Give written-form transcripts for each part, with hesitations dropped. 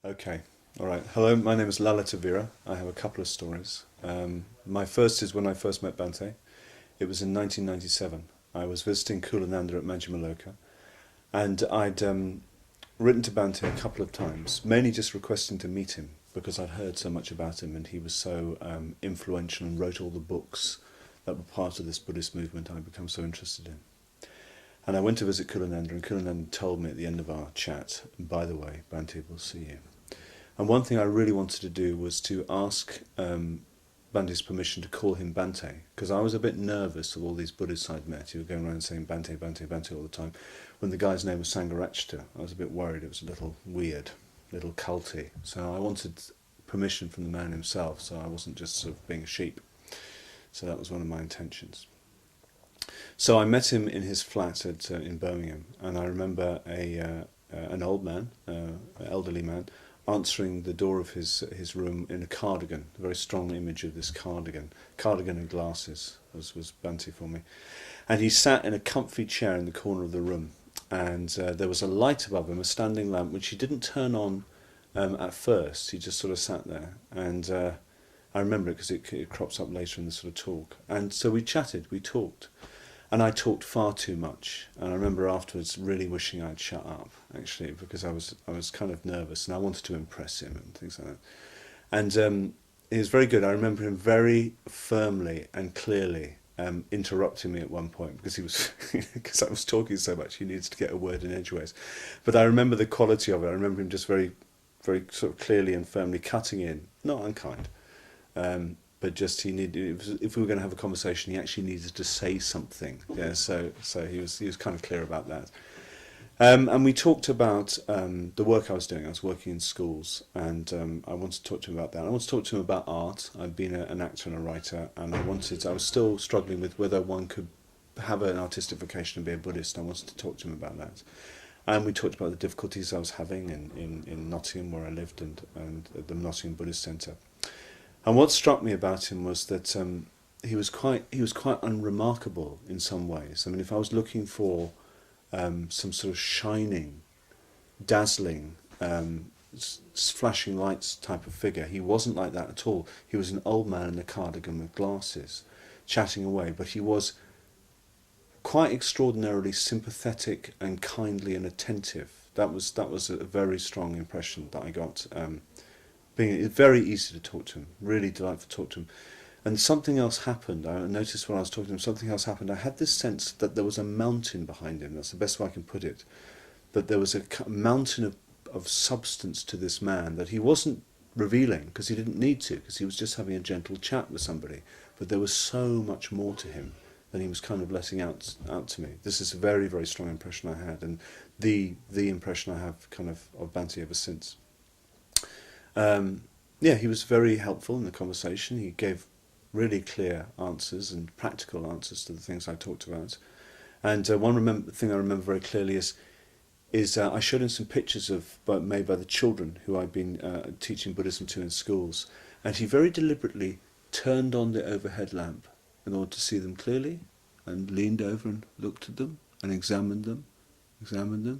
Okay, all right. Hello, my name is Lalitavira. I have a couple of stories. My first is when I first met Bhante. It was in 1997. I was visiting Kulananda at Majjhimaloka, and I'd written to Bhante a couple of times, mainly just requesting to meet him because I'd heard so much about him and he was so influential and wrote all the books that were part of this Buddhist movement I'd become so interested in. And I went to visit Kulananda, and Kulananda told me at the end of our chat, by the way, Bhante will see you. And one thing I really wanted to do was to ask Bhante's permission to call him Bhante, because I was a bit nervous of all these Buddhists I'd met who were going around saying Bhante, Bhante, Bhante all the time. When the guy's name was Sangharakshita, I was a bit worried it was a little weird, a little culty. So I wanted permission from the man himself, so I wasn't just sort of being a sheep. So that was one of my intentions. So I met him in his flat in Birmingham, and I remember an old man, an elderly man, answering the door of his room in a cardigan, a very strong image of this cardigan and glasses, as was Bhante for me. And he sat in a comfy chair in the corner of the room, and there was a light above him, a standing lamp, which he didn't turn on at first. He just sort of sat there, and I remember it because it crops up later in the sort of talk. And so we chatted, we talked. And I talked far too much, and I remember afterwards really wishing I'd shut up, actually, because I was kind of nervous and I wanted to impress him and things like that. And he was very good. I remember him very firmly and clearly interrupting me at one point because because I was talking so much. He needed to get a word in edgeways, but I remember the quality of it. I remember him just very, very sort of clearly and firmly cutting in, not unkind. But just he needed, if we were going to have a conversation, he actually needed to say something. Yeah, so he was kind of clear about that. And we talked about the work I was doing. I was working in schools, and I wanted to talk to him about that. I wanted to talk to him about art. I'd been an actor and a writer, and I was still struggling with whether one could have an artistic vocation and be a Buddhist. I wanted to talk to him about that. And we talked about the difficulties I was having in Nottingham, where I lived, and at the Nottingham Buddhist Centre. And what struck me about him was that he was quite unremarkable in some ways. I mean, if I was looking for some sort of shining, dazzling, flashing lights type of figure, he wasn't like that at all. He was an old man in a cardigan with glasses, chatting away, but he was quite extraordinarily sympathetic and kindly and attentive. That was a very strong impression that I got. It's very easy to talk to him, really delightful to talk to him. And something else happened. I noticed when I was talking to him, something else happened. I had this sense that there was a mountain behind him. That's the best way I can put it. That there was a mountain of substance to this man that he wasn't revealing because he didn't need to, because he was just having a gentle chat with somebody. But there was so much more to him than he was kind of letting out to me. This is a very, very strong impression I had, and the impression I have kind of Bhante ever since. He was very helpful in the conversation. He gave really clear answers and practical answers to the things I talked about. And one thing I remember very clearly is I showed him some pictures made by the children who I'd been teaching Buddhism to in schools, and he very deliberately turned on the overhead lamp in order to see them clearly, and leaned over and looked at them and examined them.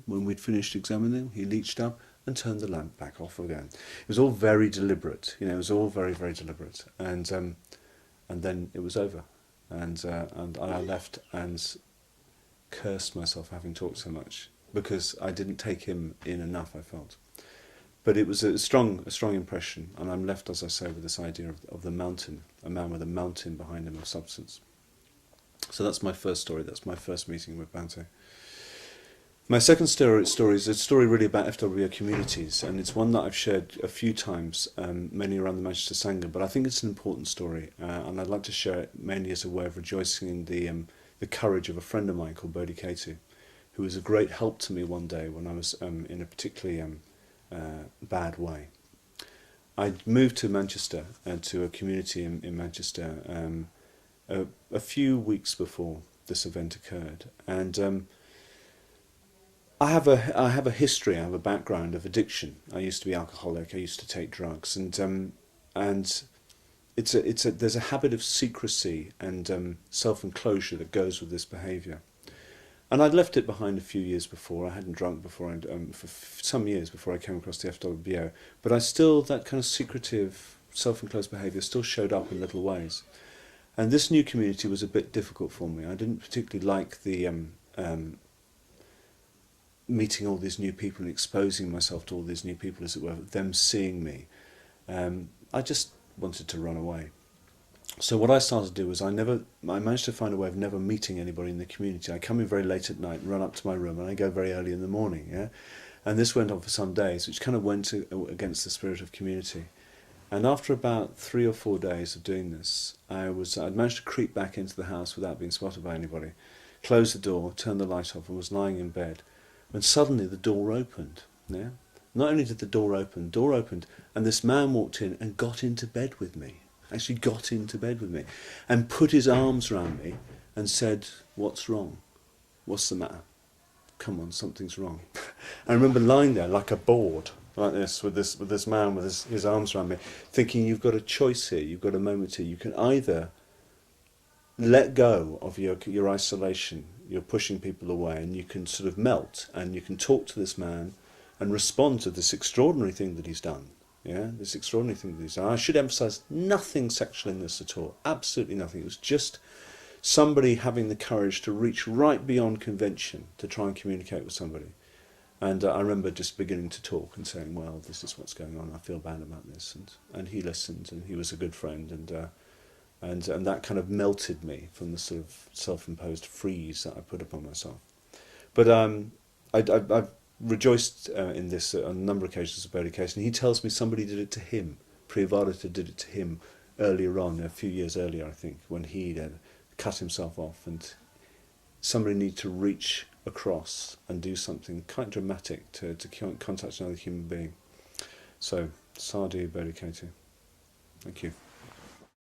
When we'd finished examining them, he reached up and turned the lamp back off again. It was all very deliberate, it was all very, very deliberate. And then it was over. And I left and cursed myself for having talked so much, because I didn't take him in enough, I felt. But it was a strong impression, and I'm left, as I say, with this idea of the mountain, a man with a mountain behind him of substance. So that's my first story, that's my first meeting with Bhante. My second story is a story really about FWO communities, and it's one that I've shared a few times, mainly around the Manchester Sangha, but I think it's an important story, and I'd like to share it mainly as a way of rejoicing in the courage of a friend of mine called Bodhi Ketu, who was a great help to me one day when I was in a particularly bad way. I moved to Manchester, to a community in Manchester, a few weeks before this event occurred, and I have a history, I have a background of addiction. I used to be alcoholic, I used to take drugs, and there's a habit of secrecy and self-enclosure that goes with this behaviour. And I'd left it behind a few years before. I hadn't drunk before, for some years before I came across the FWBO. But I still, that kind of secretive, self-enclosed behaviour still showed up in little ways. And this new community was a bit difficult for me. I didn't particularly like the meeting all these new people and exposing myself to all these new people, as it were, them seeing me. I just wanted to run away. So what I started to do was I managed to find a way of never meeting anybody in the community. I come in very late at night and run up to my room, and I go very early in the morning. Yeah, and this went on for some days, which kind of went against the spirit of community. And after about 3 or 4 days of doing this, I'd managed to creep back into the house without being spotted by anybody, close the door, turn the light off, and was lying in bed. When suddenly the door opened. Yeah, not only did the door opened, and this man walked in and got into bed with me. Actually got into bed with me and put his arms around me and said, "What's wrong? What's the matter? Come on, something's wrong." I remember lying there like a board, like this, with this man with his arms around me, thinking, you've got a choice here, you've got a moment here. You can either let go of your isolation, you're pushing people away, and you can sort of melt, and you can talk to this man and respond to this extraordinary thing that he's done. Yeah, this extraordinary thing that he's done. I should emphasise nothing sexual in this at all. Absolutely nothing. It was just somebody having the courage to reach right beyond convention to try and communicate with somebody. And I remember just beginning to talk and saying, well, this is what's going on. I feel bad about this. And he listened, and he was a good friend. And that kind of melted me from the sort of self-imposed freeze that I put upon myself. But I've rejoiced in this on a number of occasions about occasion. He tells me somebody did it to him. Priyavadata did it to him earlier on, a few years earlier, I think, when he cut himself off, and somebody needed to reach across and do something quite dramatic to contact another human being. So, sadhu bodhikatu. Thank you.